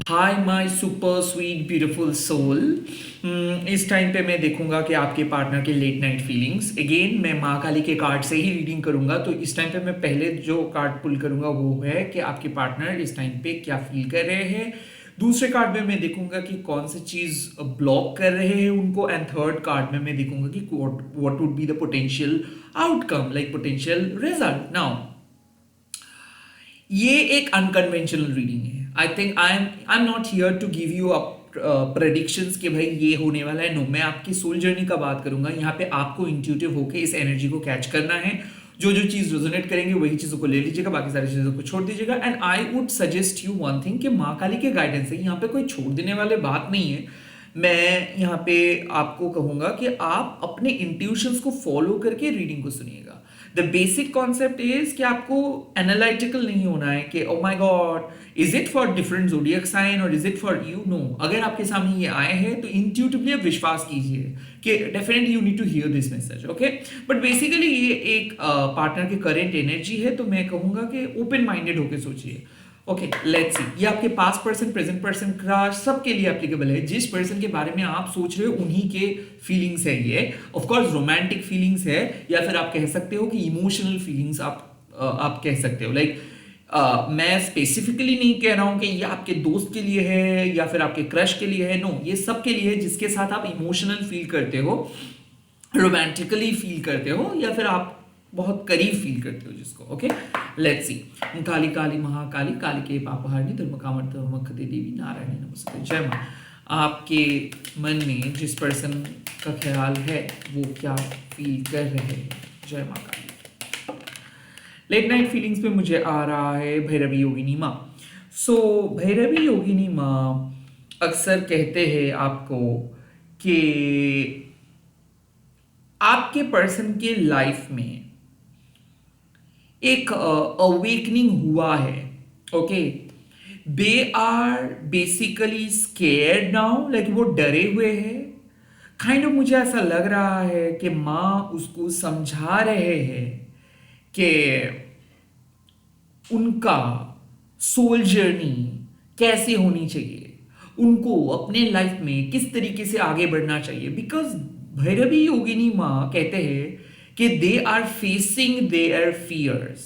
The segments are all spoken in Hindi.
Hi my super sweet beautiful soul. इस टाइम पे मैं देखूंगा कि आपके पार्टनर के लेट नाइट फीलिंग्स। अगेन मैं माँ काली के कार्ड से ही रीडिंग करूंगा, तो इस टाइम पे मैं पहले जो कार्ड पुल करूंगा वो है कि आपके पार्टनर इस टाइम पे क्या फील कर रहे हैं। दूसरे कार्ड में मैं देखूंगा कि कौन सी चीज़ ब्लॉक कर रहे हैं उनको, एंड थर्ड कार्ड में मैं देखूंगा कि what would be the potential outcome, like potential result. Now ये एक अनकन्वेंशनल रीडिंग है। I am not here to give you a predictions कि भाई ये होने वाला है। नो, मैं आपकी सोल जर्नी का बात करूंगा। यहाँ पे आपको इंट्यूटिव होके इस एनर्जी को कैच करना है। जो जो चीज रेजोनेट करेंगे वही चीजों को ले लीजिएगा, बाकी सारी चीजों को छोड़ दीजिएगा। And I would suggest you one thing कि माँ काली के गाइडेंस है, यहाँ पे कोई छोड़ देने वाले बात नहीं है। मैं यहाँ पे आपको कहूंगा कि आप अपने इंट्यूशंस को फॉलो करके रीडिंग को सुनिएगा। द बेसिक कॉन्सेप्ट इज कि आपको एनालिटिकल नहीं होना है कि oh my god is it for different zodiac sign और is it for you. No, अगर आपके सामने ये आए हैं तो इंट्यूटिवली आप विश्वास कीजिए कि definitely you need to hear this message. Okay, but basically ये एक पार्टनर की करेंट एनर्जी है, तो मैं कहूंगा कि ओपन माइंडेड होकर सोचिए। ओके, लेट्स सी, ये आपके past person, present person, crush सबके लिए एप्लीकेबल है। जिस पर्सन के बारे में आप सोच रहे हो उन्हीं के फीलिंग्स है ये। ऑफ कोर्स रोमांटिक फीलिंग्स है, या फिर आप कह सकते हो कि इमोशनल फीलिंग्स आप कह सकते हो। लाइक मैं स्पेसिफिकली नहीं कह रहा हूं कि ये आपके दोस्त के लिए है या फिर आपके क्रश के लिए है। नो, ये सबके लिए है जिसके साथ आप इमोशनल फील करते हो, रोमांटिकली फील करते हो, या फिर आप बहुत करीब फील करते हो जिसको। Okay, let's see. Kali Kali Mahakali, Kali के पापहारिणी, धर्म कामर धर्मखते देवी नारायणी नमस्ते। जय मां। आपके मन में जिस पर्सन का ख्याल है वो क्या फील कर रहे हैं? जय मां काली। लेट नाइट फीलिंग्स पे मुझे आ रहा है भैरवी योगिनी माँ। सो भैरवी योगिनी माँ अक्सर कहते हैं आपको कि आपके पर्सन के लाइफ में एक अवेकनिंग हुआ है। Okay, they are basically scared now, like वो डरे हुए हैं। काइंड ऑफ मुझे ऐसा लग रहा है कि माँ उसको समझा रहे हैं कि उनका सोल जर्नी कैसे होनी चाहिए, उनको अपने लाइफ में किस तरीके से आगे बढ़ना चाहिए। बिकॉज भैरवी योगिनी माँ कहते हैं कि they are facing their fears.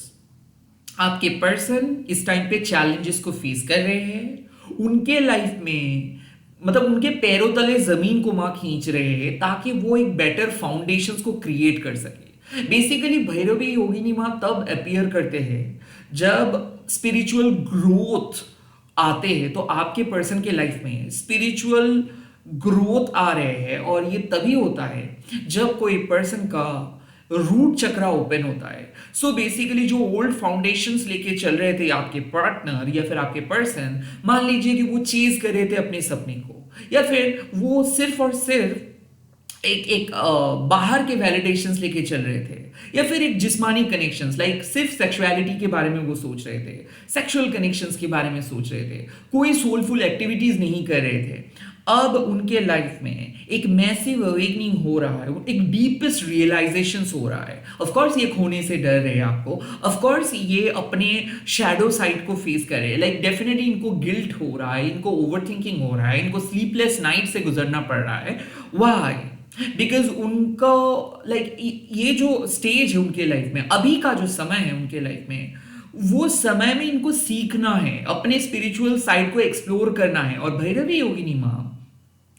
आपके पर्सन इस टाइम पे चैलेंजेस को फेस कर रहे हैं। उनके लाइफ में मतलब उनके पैरों तले जमीन को मां खींच रहे हैं ताकि वो एक बेटर फाउंडेशंस को क्रिएट कर सके। बेसिकली भैरवी योगिनी मां तब अपीयर करते हैं जब स्पिरिचुअल ग्रोथ आते हैं। तो आपके पर्सन के लाइफ में स्पिरिचुअल ग्रोथ आ रहे हैं, और ये तभी होता है जब कोई पर्सन का रूट चक्रा ओपन होता है। सो बेसिकली जो ओल्ड फाउंडेशंस लेके चल रहे थे आपके पार्टनर या फिर आपके पर्सन, मान लीजिए कि वो चेज कर रहे थे अपने सपने को, या फिर वो सिर्फ और सिर्फ एक बाहर के वैलिडेशंस लेके चल रहे थे, या फिर एक जिस्मानी कनेक्शंस, लाइक सिर्फ सेक्सुअलिटी के बारे में वो सोच रहे थे, सेक्सुअल कनेक्शंस के बारे में सोच रहे थे, कोई सोलफुल एक्टिविटीज नहीं कर रहे थे। अब उनके लाइफ में एक मैसिव अवेकनिंग हो रहा है, एक डीपेस्ट रियलाइजेशन हो रहा है। ऑफ कोर्स ये खोने से डर रहे हैं आपको, ऑफ कोर्स ये अपने शैडो साइड को फेस कर रहे हैं। लाइक डेफिनेटली इनको गिल्ट हो रहा है, इनको ओवरथिंकिंग हो रहा है, इनको स्लीपलेस नाइट से गुजरना पड़ रहा है। व्हाई? बिकॉज उनका लाइक ये जो स्टेज है उनके लाइफ में, अभी का जो समय है उनके लाइफ में, वो समय में इनको सीखना है, अपने स्पिरिचुअल साइड को एक्सप्लोर करना है। और भैरवी योगिनी माँ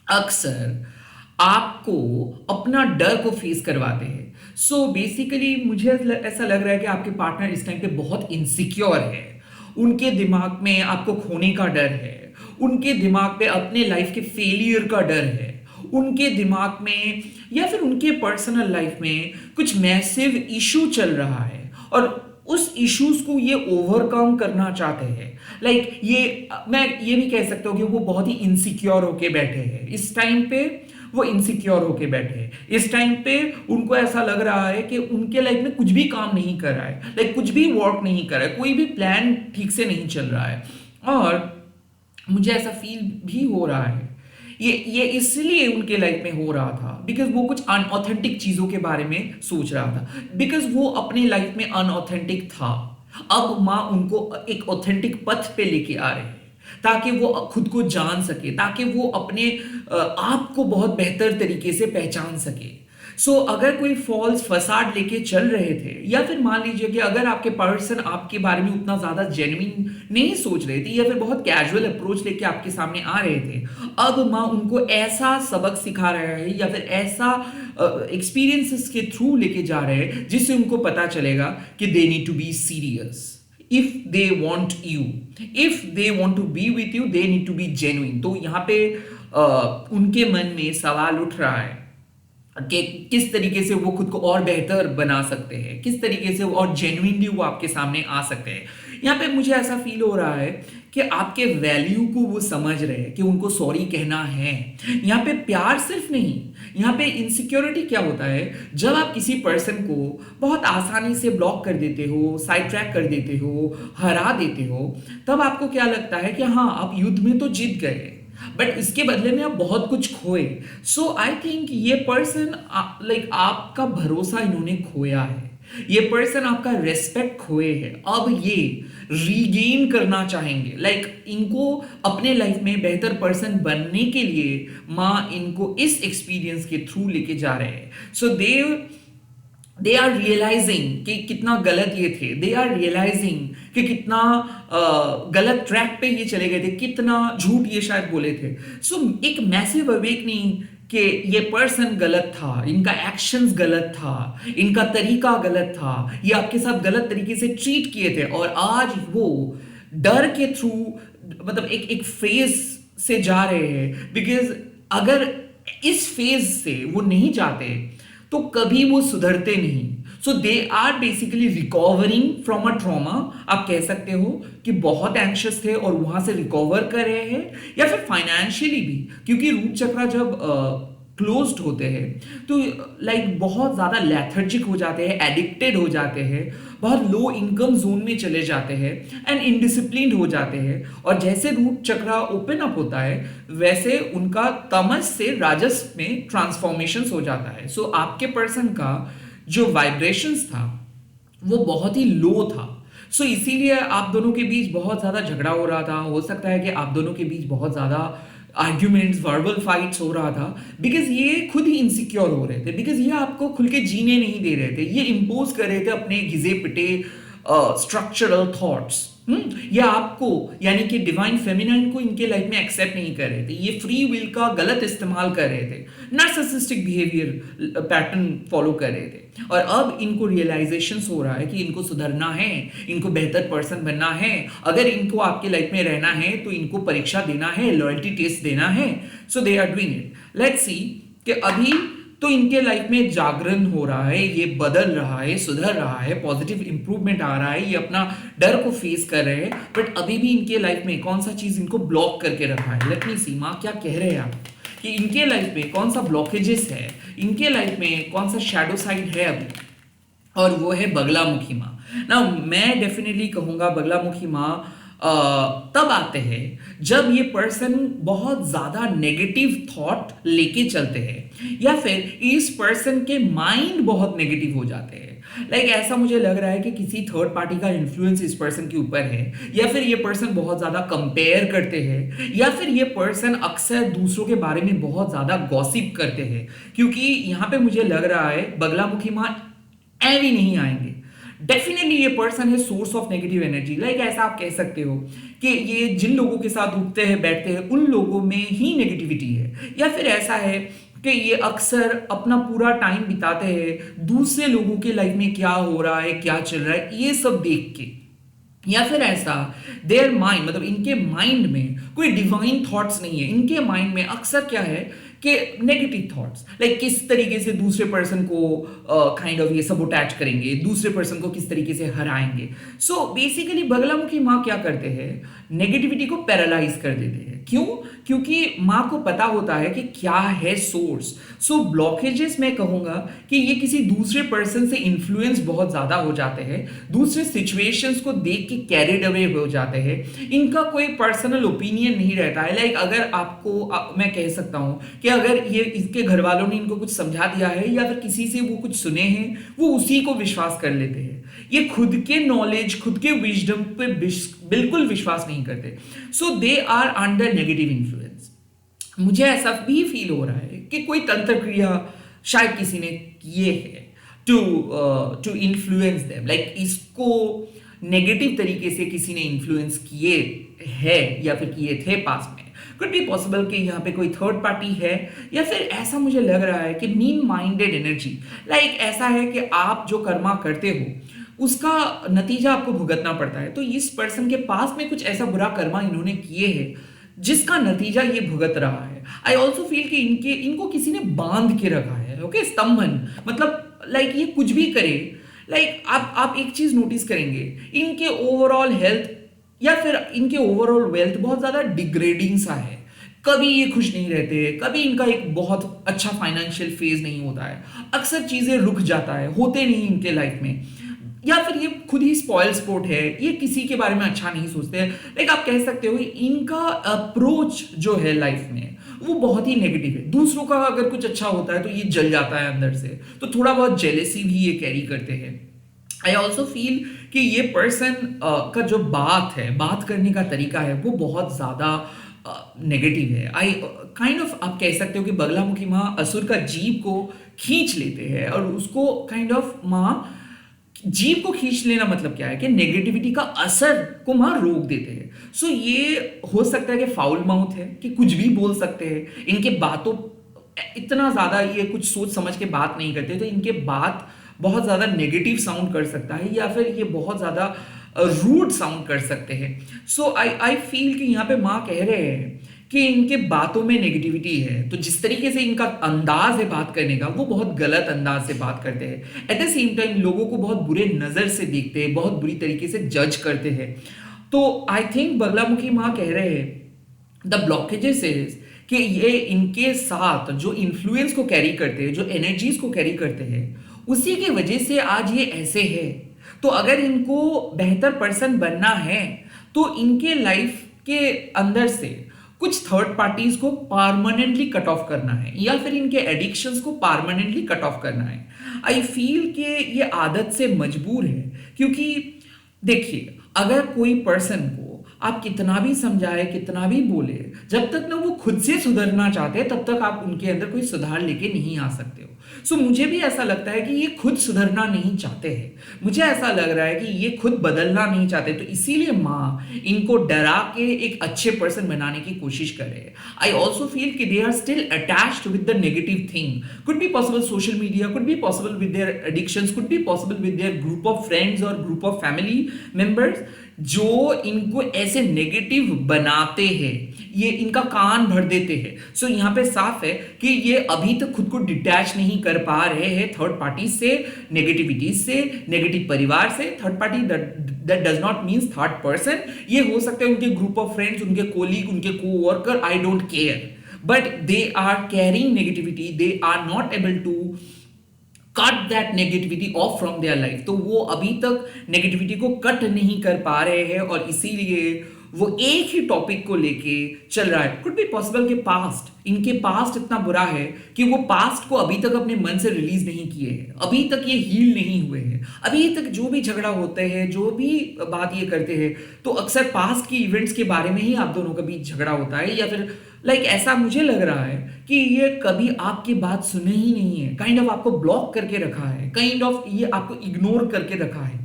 अक्सर आपको अपना डर को फेस करवाते हैं। सो बेसिकली मुझे ऐसा लग रहा है कि आपके पार्टनर इस टाइम पे बहुत इनसिक्योर है। उनके दिमाग में आपको खोने का डर है, उनके दिमाग पे अपने लाइफ के फेलियर का डर है, उनके दिमाग में या फिर उनके पर्सनल लाइफ में कुछ मैसिव इशू चल रहा है, और उस इश्यूज को ये ओवरकम करना चाहते हैं। लाइक ये मैं ये भी कह सकता हूँ कि वो बहुत ही इनसिक्योर होके बैठे हैं इस टाइम पे। वो इनसिक्योर होके बैठे हैं इस टाइम पे। उनको ऐसा लग रहा है कि उनके लाइफ में कुछ भी काम नहीं कर रहा है, लाइक कुछ भी वर्क नहीं कर रहा है, कोई भी प्लान ठीक से नहीं चल रहा है। और मुझे ऐसा फील भी हो रहा है ये इसलिए उनके लाइफ में हो रहा था बिकॉज वो कुछ अनऑथेंटिक चीजों के बारे में सोच रहा था, बिकॉज वो अपने लाइफ में अनऑथेंटिक था। अब माँ उनको एक ऑथेंटिक पथ पे लेके आ रहे हैं। ताकि वो खुद को जान सके, ताकि वो अपने आप को बहुत बेहतर तरीके से पहचान सके। सो अगर कोई फॉल्स फसाड लेके चल रहे थे, या फिर मान लीजिए कि अगर आपके पर्सन आपके बारे में उतना ज्यादा जेन्युइन नहीं सोच रहे थे, या फिर बहुत कैजुअल अप्रोच लेके आपके सामने आ रहे थे, अब माँ उनको ऐसा सबक सिखा रहा है या फिर ऐसा एक्सपीरियंसेस के थ्रू लेके जा रहे हैं जिससे उनको पता चलेगा कि they need to be serious if they want you, if they want to be with you they need to be genuine. तो यहाँ पे उनके मन में सवाल उठ रहा है कि किस तरीके से वो खुद को और बेहतर बना सकते हैं, किस तरीके से और जेन्युइनली वो आपके सामने आ सकते हैं। यहाँ पे मुझे ऐसा फील हो रहा है कि आपके वैल्यू को वो समझ रहे हैं कि उनको सॉरी कहना है। यहाँ पे प्यार सिर्फ नहीं, यहाँ पे इनसिक्योरिटी क्या होता है, जब आप किसी पर्सन को बहुत आसानी से ब्लॉक कर देते हो, साइड ट्रैक कर देते हो, हरा देते हो, तब आपको क्या लगता है कि हाँ आप युद्ध में तो जीत गए, बट इसके बदले में आप बहुत कुछ खोए। सो आई थिंक ये पर्सन लाइक आपका भरोसा इन्होंने खोया है, ये पर्सन आपका रेस्पेक्ट खोए है, अब ये रीगेन करना चाहेंगे। लाइक इनको अपने लाइफ में बेहतर पर्सन बनने के लिए माँ इनको इस एक्सपीरियंस के थ्रू लेके जा रहे हैं। सो दे आर रियलाइजिंग कि कितना गलत ये थे, दे आर रियलाइजिंग कि कितना गलत ट्रैक पे ये चले गए थे, कितना झूठ ये शायद बोले थे। सो एक मैसिव अवेकनिंग कि ये पर्सन गलत था, इनका एक्शंस गलत था, इनका तरीका गलत था, ये आपके साथ गलत तरीके से ट्रीट किए थे, और आज वो डर के थ्रू मतलब एक फेज से जा रहे हैं। बिकॉज अगर इस फेज से वो नहीं जाते तो कभी वो सुधरते नहीं। So they are basically recovering from a trauma, आप कह सकते हो कि बहुत एंशियस थे और वहां से रिकवर कर रहे हैं, या फिर फाइनेंशियली भी, क्योंकि रूट चक्रा जब क्लोज्ड होते हैं तो लाइक बहुत ज्यादा लेथर्जिक हो जाते हैं, एडिक्टेड हो जाते हैं, बहुत लो इनकम जोन में चले जाते हैं एंड इनडिसिप्लिन्ड हो जाते हैं। और जैसे रूट चक्रा ओपन अप होता है वैसे उनका तमस से राजस में ट्रांसफॉर्मेशन हो जाता है। सो आपके पर्सन का जो वाइब्रेशंस था वो बहुत ही लो था। सो इसीलिए आप दोनों के बीच बहुत ज्यादा झगड़ा हो रहा था, हो सकता है कि आप दोनों के बीच बहुत ज्यादा आर्ग्यूमेंट्स, वर्बल फाइट्स हो रहा था, बिकॉज ये खुद ही इनसिक्योर हो रहे थे, बिकॉज ये आपको खुल के जीने नहीं दे रहे थे, ये इम्पोज कर रहे थे अपने घिसे पिटे स्ट्रक्चरल थॉट्स। या आपको यानी कि डिवाइन फेमिनाइन को इनके लाइफ में एक्सेप्ट नहीं कर रहे थे, ये फ्री विल का गलत इस्तेमाल कर रहे थे, नार्सिसिस्टिक बिहेवियर पैटर्न फॉलो कर रहे थे। और अब इनको रियलाइजेशन हो रहा है कि इनको सुधरना है, इनको बेहतर पर्सन बनना है, अगर इनको आपके लाइफ में रहना है तो इनको परीक्षा देना है, लॉयल्टी टेस्ट देना है। So they are doing it. Let's see कि अभी तो इनके लाइफ में जागरण हो रहा है, ये बदल रहा है, सुधर रहा है, पॉजिटिव इंप्रूवमेंट आ रहा है, ये अपना डर को फेस कर रहे हैं, बट अभी भी इनके लाइफ में कौन सा चीज इनको ब्लॉक करके रखा है। लेट मी सी माँ क्या कह रहे हैं आप कि इनके लाइफ में कौन सा ब्लॉकेजेस है, इनके लाइफ में कौन सा शैडो साइड है अभी, और वो है बगलामुखी माँ। ना मैं डेफिनेटली कहूंगा बगलामुखी माँ तब आते हैं जब ये पर्सन बहुत ज्यादा नेगेटिव थॉट लेके चलते हैं, या फिर इस पर्सन के माइंड बहुत नेगेटिव हो जाते हैं। लाइक ऐसा मुझे लग रहा है कि किसी थर्ड पार्टी का इन्फ्लुएंस इस पर्सन के ऊपर है, या फिर ये पर्सन बहुत ज्यादा कंपेयर करते हैं, या फिर ये पर्सन अक्सर दूसरों के बारे में बहुत ज्यादा गॉसिप करते हैं। क्योंकि यहाँ पे मुझे लग रहा है बगलामुखी माँ ऐवी नहीं आएंगे, डेफिनेटली ये पर्सन है source of negative energy. Like ऐसा आप कह सकते हो कि ये जिन लोगों के साथ उठते हैं बैठते हैं उन लोगों में ही नेगेटिविटी है, या फिर ऐसा है कि ये अक्सर अपना पूरा टाइम बिताते हैं दूसरे लोगों के लाइफ में क्या हो रहा है, क्या चल रहा है, ये सब देख के, या फिर ऐसा देयर माइंड मतलब इनके माइंड में कोई डिवाइन थॉट्स नहीं है। इनके माइंड में अक्सर क्या है कि नेगेटिव थॉट्स, लाइक किस तरीके से दूसरे पर्सन को काइंड ऑफ ये सबोटैच करेंगे, दूसरे पर्सन को किस तरीके से हराएंगे। सो बेसिकली बगलामुखी माँ क्या करते हैं, नेगेटिविटी को पैरालाइज कर देते हैं। क्यों? क्योंकि माँ को पता होता है कि क्या है सोर्स। सो ब्लॉकेजेस मैं कहूंगा कि ये किसी दूसरे पर्सन से इन्फ्लुएंस बहुत ज्यादा हो जाते हैं, दूसरे सिचुएशंस को देख के कैरिड अवे हो जाते हैं, इनका कोई पर्सनल ओपिनियन नहीं रहता है। लाइक अगर आपको मैं कह सकता हूं कि अगर ये इसके घर वालों ने इनको कुछ समझा दिया है या फिर किसी से वो कुछ सुने हैं वो उसी को विश्वास कर लेते हैं। ये खुद के नॉलेज, खुद के विजडम पे बिल्कुल विश्वास नहीं करते। So they are under negative influence. मुझे ऐसा भी फील हो रहा है कि कोई तंत्र क्रिया शायद किसी ने किए है टू इन्फ्लुएंस देम, लाइक इसको नेगेटिव तरीके से किसी ने इन्फ्लुएंस किए है या फिर किए थे पास में। कुड बी पॉसिबल कि यहाँ पे कोई थर्ड पार्टी है, या फिर ऐसा मुझे लग रहा है कि मीन माइंडेड एनर्जी, लाइक ऐसा है कि आप जो कर्मा करते हो उसका नतीजा आपको भुगतना पड़ता है। तो इस पर्सन के पास में कुछ ऐसा बुरा कर्मा इन्होंने किए हैं जिसका नतीजा ये भुगत रहा है। आई ऑल्सो फील कि इनको किसी ने बांध के रखा है, ओके, स्तंभन, मतलब लाइक ये कुछ भी करे। लाइक आप एक चीज नोटिस करेंगे, इनके ओवरऑल हेल्थ या फिर इनके ओवरऑल वेल्थ बहुत ज्यादा डिग्रेडिंग सा है। कभी ये खुश नहीं रहते, कभी इनका एक बहुत अच्छा फाइनेंशियल फेज नहीं होता है, अक्सर चीजें रुक जाता है, होते नहीं इनके लाइफ में, या फिर ये खुद ही स्पॉइल स्पोर्ट है, ये किसी के बारे में अच्छा नहीं सोचते हैं। लाइक आप कह सकते हो इनका अप्रोच जो है लाइफ में वो बहुत ही नेगेटिव है। दूसरों का अगर कुछ अच्छा होता है तो ये जल जाता है अंदर से, तो थोड़ा बहुत जेलेसी भी ये कैरी करते हैं। आई ऑल्सो फील कि ये पर्सन का जो बात करने का तरीका है वो बहुत ज्यादा नेगेटिव है। आई काइंड ऑफ आप कह सकते हो कि बगलामुखी माँ असुर का जीव को खींच लेते हैं, और उसको काइंड ऑफ माँ जीव को खींच लेना मतलब क्या है कि नेगेटिविटी का असर को मां रोक देते हैं। सो ये हो सकता है कि फाउल माउथ है, कि कुछ भी बोल सकते हैं, इनके बातों इतना ज्यादा ये कुछ सोच समझ के बात नहीं करते, तो इनके बात बहुत ज्यादा नेगेटिव साउंड कर सकता है, या फिर ये बहुत ज्यादा रूड साउंड कर सकते हैं। सो आई फील कि यहाँ पे माँ कह रहे हैं कि इनके बातों में नेगेटिविटी है, तो जिस तरीके से इनका अंदाज है बात करने का वो बहुत गलत अंदाज से बात करते हैं। एट द सेम टाइम लोगों को बहुत बुरे नजर से देखते हैं, बहुत बुरी तरीके से जज करते हैं। तो आई थिंक बगलामुखी माँ कह रहे हैं द ब्लॉकेजेस इज कि ये इनके साथ जो इन्फ्लुएंस को कैरी करते हैं, जो एनर्जीज को कैरी करते हैं, उसी की वजह से आज ये ऐसे है। तो अगर इनको बेहतर पर्सन बनना है तो इनके लाइफ के अंदर से कुछ थर्ड पार्टीज को परमानेंटली कट ऑफ करना है, या फिर इनके एडिक्शंस को परमानेंटली कट ऑफ करना है। आई फील कि ये आदत से मजबूर है, क्योंकि देखिए अगर कोई पर्सन को आप कितना भी समझाए, कितना भी बोले, जब तक ना वो खुद से सुधरना चाहते तब तक आप उनके अंदर कोई सुधार लेके नहीं आ सकते हो। सो मुझे भी ऐसा लगता है कि ये खुद सुधरना नहीं चाहते हैं, मुझे ऐसा लग रहा है कि ये खुद बदलना नहीं चाहते, तो इसीलिए माँ इनको डरा के एक अच्छे पर्सन बनाने की कोशिश कर रहे हैं। आई ऑल्सो फील कि they are still attached with the negative thing, could be possible social media, could be possible with their addictions, could be possible with their group of friends और ग्रुप ऑफ फैमिली मेंबर्स जो इनको ऐसे नेगेटिव बनाते हैं, ये इनका कान भर देते हैं। सो यहाँ पे साफ है कि ये अभी तक खुद को डिटैच नहीं कर पा रहे हैं थर्ड पार्टी से, नेगेटिविटी से, नेगेटिव परिवार से। Third party that does not means third person, ये हो सकते हैं उनके ग्रुप ऑफ फ्रेंड्स, उनके कोलीग, उनके coworker, I don't care, but they are caring negativity, they are not able to cut that negativity off from their life. तो वो अभी तक नेगेटिविटी को कट नहीं कर पा रहे हैं, और इसीलिए वो एक ही टॉपिक को लेके चल रहा है। कुड बी पॉसिबल कि इनके पास्ट इतना बुरा है कि वो पास्ट को अभी तक अपने मन से रिलीज नहीं किए हैं, अभी तक ये हील नहीं हुए हैं। अभी तक जो भी झगड़ा होते हैं, जो भी बात ये करते हैं, तो अक्सर पास्ट की इवेंट्स के बारे में ही आप दोनों का बीच झगड़ा होता है, या फिर लाइक ऐसा मुझे लग रहा है कि ये कभी आपकी बात सुने ही नहीं है, काइंड ऑफ आपको ब्लॉक करके रखा है, काइंड ऑफ ये आपको इग्नोर करके रखा है।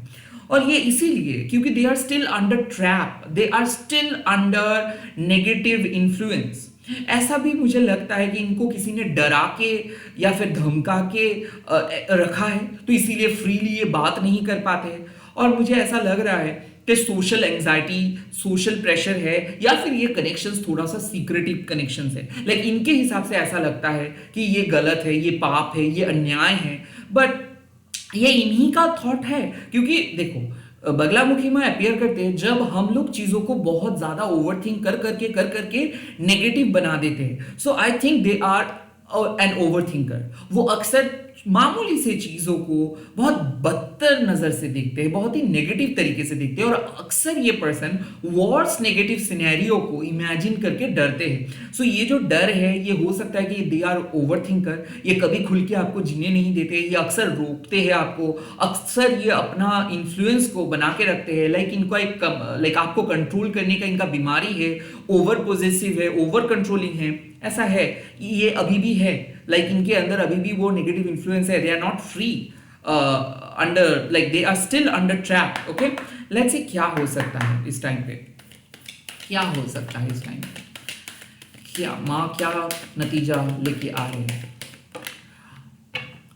और ये इसीलिए क्योंकि they are still under trap, they are still under negative influence. ऐसा भी मुझे लगता है कि इनको किसी ने डरा के या फिर धमका के रखा है, तो इसीलिए फ्रीली ये बात नहीं कर पाते हैं। और मुझे ऐसा लग रहा है कि सोशल एंजाइटी, सोशल प्रेशर है, या फिर ये कनेक्शंस थोड़ा सा सीक्रेटिव कनेक्शंस है। लाइक इनके हिसाब से ऐसा लगता है कि ये गलत है, ये पाप है, ये अन्याय है, बट ये इन्हीं का थॉट है। क्योंकि देखो बगलामुखी में अपियर करते हैं जब हम लोग चीजों को बहुत ज्यादा ओवरथिंक कर करके नेगेटिव बना देते हैं। So I think they are an overthinker. वो अक्सर मामूली से चीजों को बहुत बदतर नजर से देखते हैं, बहुत ही नेगेटिव तरीके से देखते हैं, और अक्सर ये पर्सन वर्स्ट नेगेटिव सिनेरियो को इमेजिन करके डरते हैं। सो ये जो डर है ये हो सकता है कि दे आर ओवर थिंकर, ये कभी खुल के आपको जीने नहीं देते, ये अक्सर रोकते हैं आपको, अक्सर ये अपना इन्फ्लुएंस को बना के रखते हैं, लाइक इनको एक लाइक आपको कंट्रोल करने का इनका बीमारी है, ओवर पोजेसिव है, ओवर कंट्रोलिंग है, ऐसा है, ये अभी भी है, लाइक इनके अंदर अभी भी वो नेगेटिव इन्फ्लुएंस है, they are not free under, like they are still under trap. Okay, let's see क्या हो सकता है इस टाइम पे, क्या हो सकता है इस टाइम पे, क्या माँ क्या नतीजा लेके आ रहे हैं,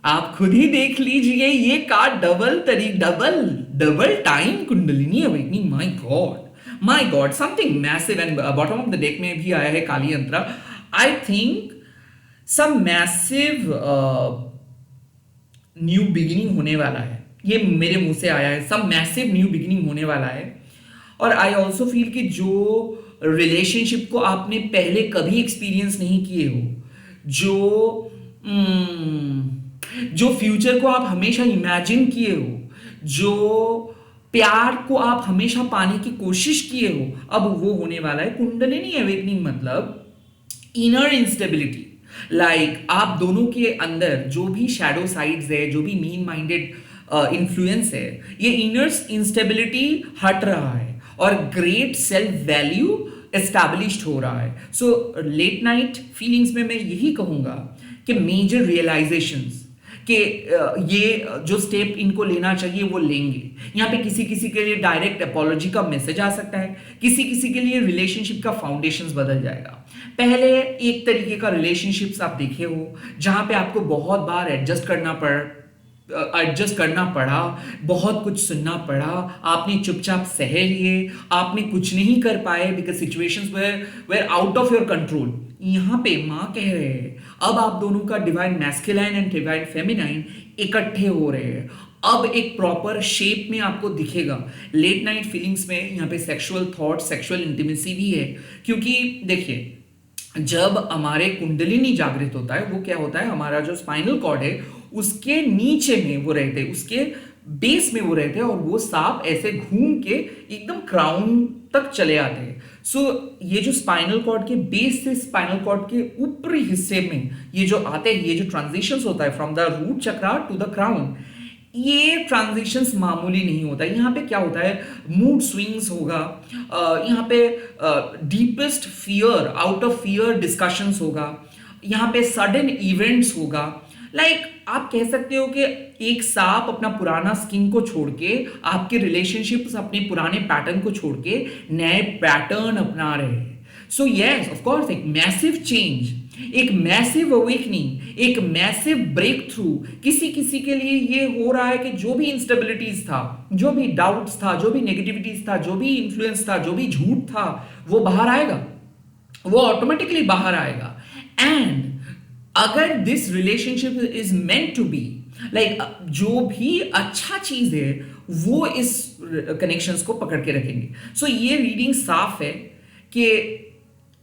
आप खुद ही देख लीजिए। ये card double time kundalini awakening, my god something massive, and bottom of the deck में भी आया है Kali yantra. I think some massive new beginning होने वाला है, ये मेरे मुंह से आया है, सम मैसिव न्यू बिगिनिंग होने वाला है। और आई ऑल्सो फील कि जो रिलेशनशिप को आपने पहले कभी एक्सपीरियंस नहीं किए हो, जो फ्यूचर को आप हमेशा इमेजिन किए हो, जो प्यार को आप हमेशा पाने की कोशिश किए हो, अब वो होने वाला है। कुंडलिनी अवेकनिंग मतलब इनर इंस्टेबिलिटी, लाइक आप दोनों के अंदर जो भी शैडो साइड्स है, जो भी मीन माइंडेड इन्फ्लुएंस है, ये इनर इंस्टेबिलिटी हट रहा है और ग्रेट सेल्फ वैल्यू एस्टैब्लिश्ड हो रहा है। सो लेट नाइट फीलिंग्स में मैं यही कहूंगा कि मेजर रियलाइजेशंस कि ये जो स्टेप इनको लेना चाहिए वो लेंगे। यहाँ पे किसी किसी के लिए डायरेक्ट अपॉलॉजी का मैसेज आ सकता है, किसी किसी के लिए रिलेशनशिप का फाउंडेशंस बदल जाएगा। पहले एक तरीके का रिलेशनशिप्स आप देखे हो जहां पे आपको बहुत बार एडजस्ट करना पड़ा, बहुत कुछ सुनना पड़ा, आपने चुपचाप सह लिए, आपने कुछ नहीं कर पाए because situations were out of your control. यहाँ पे माँ कह रहे हैं अब आप दोनों का divine masculine and divine feminine इकट्ठे हो रहे हैं, अब एक प्रॉपर शेप में आपको दिखेगा। लेट नाइट फीलिंग्स में यहाँ पे सेक्सुअल थॉट, सेक्सुअल इंटीमेसी भी है, क्योंकि देखिए जब हमारे कुंडलिनी जागृत होता है वो क्या होता है, हमारा जो स्पाइनल कॉर्ड है उसके नीचे में वो रहते हैं, उसके बेस में वो रहते हैं, और वो सांप ऐसे घूम के एकदम क्राउन तक चले आते हैं। सो ये जो स्पाइनल कॉर्ड के बेस से स्पाइनल कॉर्ड के ऊपरी हिस्से में ये जो आते हैं, ये जो ट्रांजिशंस होता है from the root chakra to the crown, ये ट्रांजिशंस मामूली नहीं होता है। यहाँ पे क्या होता है, मूड स्विंग्स होगा, यहाँ पे deepest fear, out of fear discussions होगा, यहाँ पे सडन इवेंट्स होगा। लाइक आप कह सकते हो कि एक सांप अपना पुराना स्किन को छोड़ के, आपके रिलेशनशिप्स अपने पुराने पैटर्न को छोड़ के नए पैटर्न अपना रहे हैं। सो यस ऑफ कोर्स एक मैसिव चेंज, एक मैसिव अवेकनिंग, एक मैसिव ब्रेक थ्रू किसी किसी के लिए ये हो रहा है कि जो भी इंस्टेबिलिटीज था, जो भी डाउट्स था, जो भी नेगेटिविटीज था, जो भी इन्फ्लुएंस था, जो भी झूठ था, वो बाहर आएगा, वो ऑटोमेटिकली बाहर आएगा। एंड अगर this relationship is meant to be, like जो भी अच्छा चीज है वो इस कनेक्शंस को पकड़ के रखेंगे। सो ये रीडिंग साफ है कि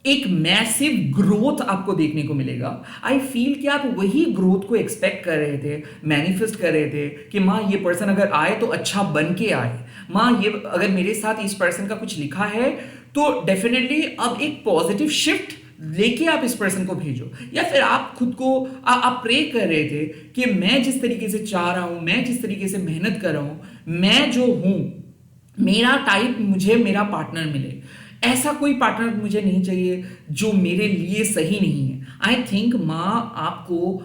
एक मैसिव ग्रोथ आपको देखने को मिलेगा। आई फील कि आप वही ग्रोथ को एक्सपेक्ट कर रहे थे, मैनिफेस्ट कर रहे थे कि माँ ये पर्सन अगर आए तो अच्छा बन के आए, माँ ये अगर मेरे साथ इस पर्सन का कुछ लिखा है तो डेफिनेटली अब एक पॉजिटिव शिफ्ट लेके आप इस पर्सन को भेजो। या फिर आप खुद को आप प्रे कर रहे थे कि मैं जिस तरीके से चाह रहा हूं, मैं जिस तरीके से मेहनत कर रहा हूं, मैं जो हूं, मेरा टाइप, मुझे मेरा पार्टनर मिले, ऐसा कोई पार्टनर मुझे नहीं चाहिए जो मेरे लिए सही नहीं है। आई थिंक माँ आपको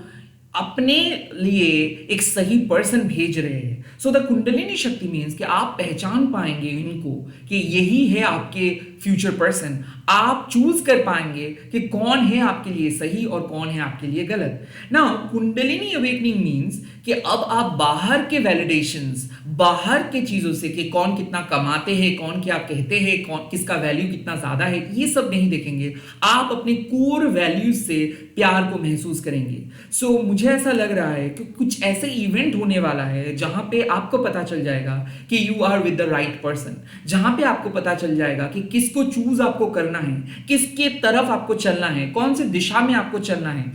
अपने लिए एक सही पर्सन भेज रहे हैं। सो द कुंडलिनी शक्ति मीन्स कि आप पहचान पाएंगे इनको कि यही है आपके फ्यूचर पर्सन। आप चूज कर पाएंगे कि कौन है आपके लिए सही और कौन है आपके लिए गलत। नाउ कुंडलिनी अवेकनिंग मीन्स कि अब आप बाहर के वैलिडेशंस, बाहर के चीजों से कि कौन कितना कमाते हैं, कौन क्या कहते हैं, कौन किसका वैल्यू कितना ज्यादा है, ये सब नहीं देखेंगे। आप अपने कोर वैल्यूज से प्यार को महसूस करेंगे। सो मुझे ऐसा लग रहा है कि कुछ ऐसे इवेंट होने वाला है जहां पे आपको पता चल जाएगा कि you are with the right person, जहां पे आपको पता चल जाएगा कि किसको चूज आपको करना है, किसके तरफ आपको चलना है, कौन सी दिशा में आपको चलना है।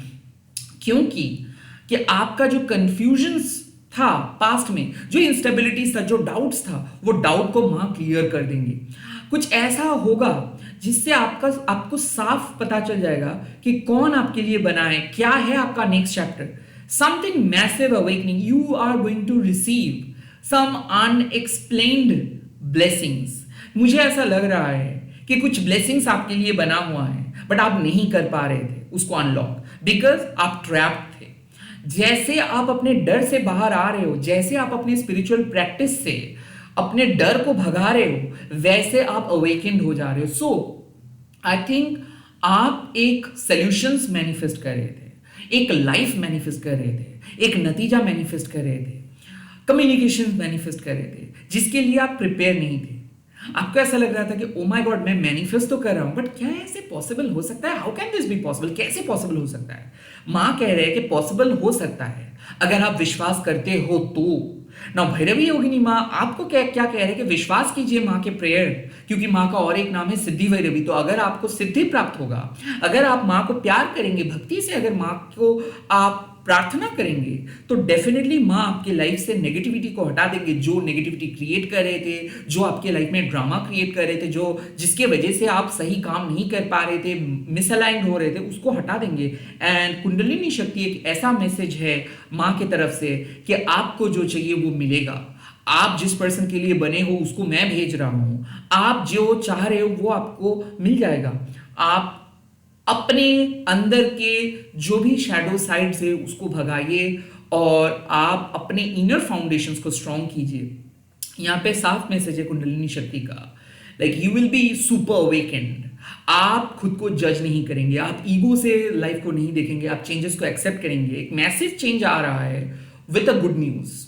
क्योंकि कि आपका जो कंफ्यूजन्स था पास्ट में, जो इंस्टेबिलिटीज था, जो डाउट्स था, वो डाउट को मां क्लियर कर देंगे। कुछ ऐसा होगा जिससे आपको साफ पता चल जाएगा कि कौन आपके लिए बना है, क्या है आपका next chapter. Something massive awakening, you are going to receive some unexplained blessings. मुझे ऐसा लग रहा है कि कुछ ब्लेसिंग्स आपके लिए बना हुआ है बट आप नहीं कर पा रहे थे उसको अनलॉक, बिकॉज आप ट्रैप्ड थे। जैसे आप अपने डर से बाहर आ रहे हो, जैसे आप अपने स्पिरिचुअल प्रैक्टिस से अपने डर को भगा रहे हो, वैसे आप अवेकेंड हो जा रहे हो। सो आई थिंक आप एक सॉल्यूशंस मैनिफेस्ट कर रहे थे, एक लाइफ मैनिफेस्ट कर रहे थे, एक नतीजा मैनिफेस्ट कर रहे थे, कम्युनिकेशन मैनिफेस्ट कर रहे थे, जिसके लिए आप प्रिपेयर नहीं थे। आपको ऐसा लग रहा था कि ओ माय गॉड, मैं मैनिफेस्ट तो कर रहा हूं बट क्या ऐसे पॉसिबल हो सकता है? How can this be possible? कैसे पॉसिबल हो सकता है? मां कह रहे हैं कि पॉसिबल हो सकता है अगर आप विश्वास करते हो तो। ना भैरवी योगिनी माँ आपको क्या क्या कह रहे हैं कि विश्वास कीजिए माँ के प्रेयर, क्योंकि माँ का और एक नाम है सिद्धि भैरवी। तो अगर आपको सिद्धि प्राप्त होगा, अगर आप माँ को प्यार करेंगे, भक्ति से अगर माँ को आप प्रार्थना करेंगे, तो डेफिनेटली माँ आपकी लाइफ से नेगेटिविटी को हटा देंगे। जो नेगेटिविटी क्रिएट कर रहे थे, जो आपके लाइफ में ड्रामा क्रिएट कर रहे थे, जो जिसके वजह से आप सही काम नहीं कर पा रहे थे, मिसअलाइंड हो रहे थे, उसको हटा देंगे। एंड कुंडलिनी शक्ति एक ऐसा मैसेज है माँ की तरफ से कि आपको जो चाहिए वो मिलेगा। आप जिस पर्सन के लिए बने हो उसको मैं भेज रहा हूं, आप जो चाह रहे हो वो आपको मिल जाएगा। आप अपने अंदर के जो भी शैडो साइड्स है उसको भगाइए और आप अपने इनर फाउंडेशंस को स्ट्रॉन्ग कीजिए। यहाँ पे साफ मैसेज है कुंडलिनी शक्ति का, like you will be super awakened. आप खुद को जज नहीं करेंगे, आप ईगो से लाइफ को नहीं देखेंगे, आप चेंजेस को एक्सेप्ट करेंगे। एक मैसिव चेंज आ रहा है विद अ गुड न्यूज़।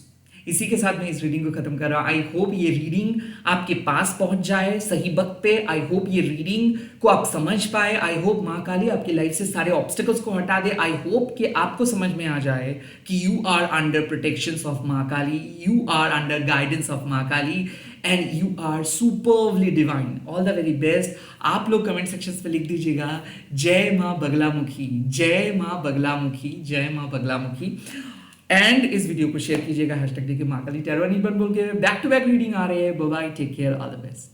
इसी के साथ मैं इस रीडिंग को खत्म कर रहा हूं। आई होप ये रीडिंग आपके पास पहुंच जाए सही वक्त पे। आई होप ये रीडिंग को आप समझ पाए। आई होप माँ काली आपकी लाइफ से सारे ऑब्स्टिकल्स को हटा दे। आई होप कि आपको समझ में आ जाए कि you are under protection of Maa Kali, you are under guidance of Maa Kali and you are superbly divine. All the very best. आप लोग कमेंट सेक्शन पे लिख दीजिएगा जय माँ बगलामुखी, जय माँ बगलामुखी, जय माँ बगलामुखी। एंड इस वीडियो को शेयर कीजिएगा, हैशटैग देखिए माँ काली टैरो बोल के। बैक टू बैक रीडिंग आ रहे हैं। Bye bye, take care, all the best.